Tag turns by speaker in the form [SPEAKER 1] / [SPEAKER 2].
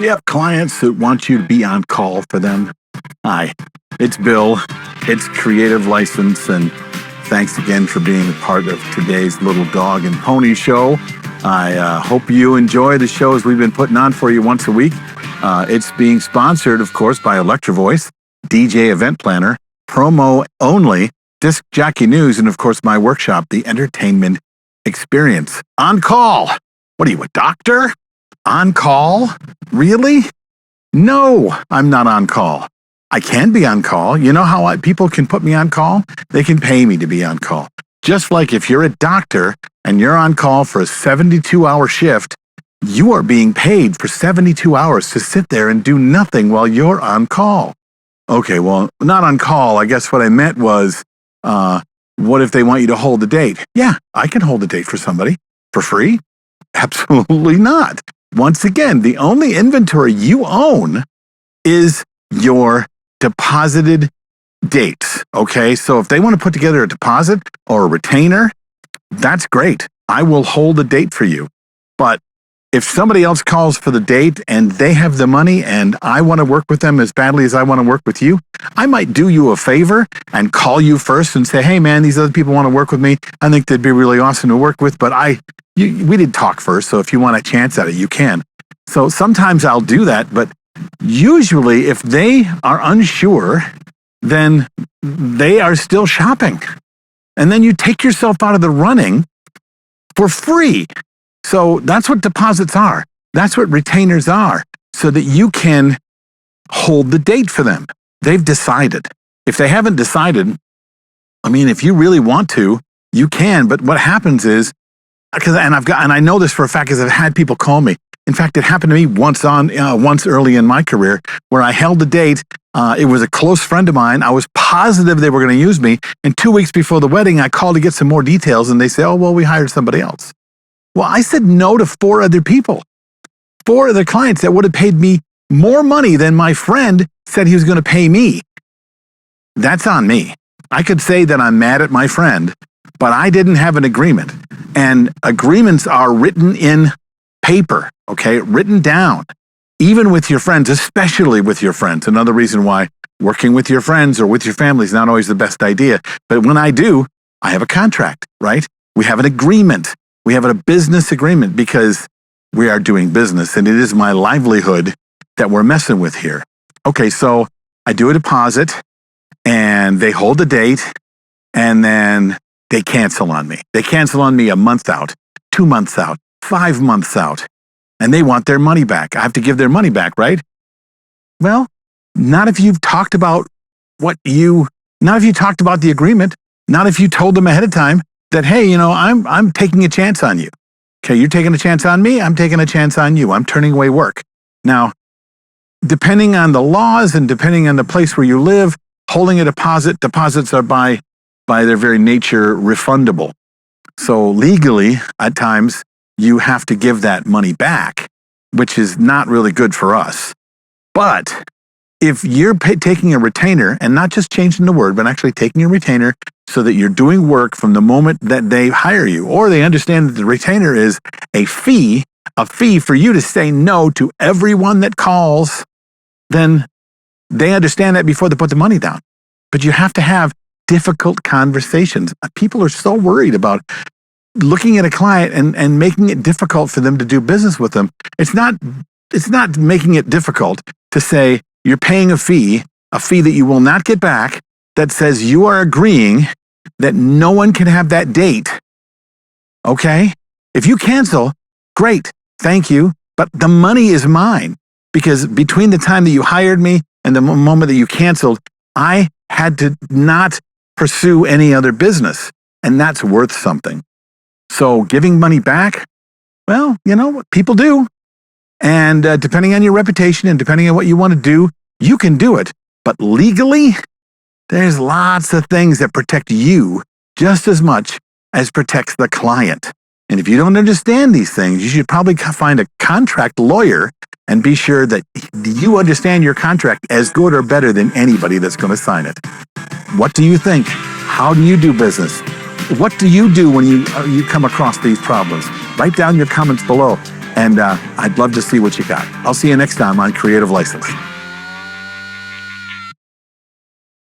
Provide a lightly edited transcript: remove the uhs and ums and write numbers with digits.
[SPEAKER 1] Do you have clients that want you to be on call for them? Hi, it's Bill. It's Creative License, and thanks again for being a part of today's Little Dog and Pony Show. I hope you enjoy the shows we've been putting on for you once a week. It's being sponsored, of course, by Electro Voice, DJ Event Planner, Promo Only, Disc Jockey News, and of course my workshop, The Entertainment Experience. On call. What are you, a doctor? On call? Really? No, I'm not on call. I can be on call. You know how people can put me on call? They can pay me to be on call. Just like if you're a doctor and you're on call for a 72-hour shift, you are being paid for 72 hours to sit there and do nothing while you're on call. Okay, well, not on call. I guess what I meant was, what if they want you to hold a date? Yeah, I can hold a date for somebody for free. Absolutely not. Once again, the only inventory you own is your deposited dates. Okay, so if they want to put together a deposit or a retainer, that's great. I will hold a date for you. But if somebody else calls for the date and they have the money and I want to work with them as badly as I want to work with you, I might do you a favor and call you first and say, hey man, these other people want to work with me. I think they'd be really awesome to work with, but we did talk first, so if you want a chance at it, you can. So sometimes I'll do that, but usually if they are unsure, then they are still shopping. And then you take yourself out of the running for free. So that's what deposits are. That's what retainers are, so that you can hold the date for them. They've decided. If they haven't decided, I mean, if you really want to, you can. But what happens is, and I know this for a fact because I've had people call me. In fact, it happened to me once early in my career where I held a date. It was a close friend of mine. I was positive they were going to use me. And 2 weeks before the wedding, I called to get some more details, and they said, oh, well, we hired somebody else. Well, I said no to 4 other people, 4 other clients that would have paid me more money than my friend said he was going to pay me. That's on me. I could say that I'm mad at my friend, but I didn't have an agreement. And agreements are written in paper, okay, written down, even with your friends, especially with your friends. Another reason why working with your friends or with your family is not always the best idea. But when I do, I have a contract, right? We have an agreement. We have a business agreement because we are doing business, and it is my livelihood that we're messing with here. Okay, so I do a deposit, and they hold a date, and then they cancel on me. They cancel on me a month out, 2 months out, 5 months out, and they want their money back. I have to give their money back, right? Well, not if you've talked about not if you talked about the agreement, not if you told them ahead of time that, hey, you know, I'm taking a chance on you. Okay, you're taking a chance on me, I'm taking a chance on you. I'm turning away work. Now, depending on the laws and depending on the place where you live, holding a deposits are by their very nature refundable. So legally, at times, you have to give that money back, which is not really good for us. But if you're taking a retainer, and not just changing the word, but actually taking a retainer so that you're doing work from the moment that they hire you, or they understand that the retainer is a fee for you to say no to everyone that calls, then they understand that before they put the money down. But you have to have difficult conversations. People are so worried about looking at a client and making it difficult for them to do business with them. It's not making it difficult to say you're paying a fee that you will not get back, that says you are agreeing that no one can have that date. Okay? If you cancel, great, thank you, but the money is mine, because between the time that you hired me and the moment that you canceled, I had to not pursue any other business, and that's worth something. So giving money back, well, you know, people do. And depending on your reputation and depending on what you want to do, you can do it. But legally, there's lots of things that protect you just as much as protects the client. And if you don't understand these things, you should probably find a contract lawyer and be sure that you understand your contract as good or better than anybody that's going to sign it. What do you think? How do you do business? What do you do when you come across these problems? Write down your comments below. And I'd love to see what you got. I'll see you next time on Creative License.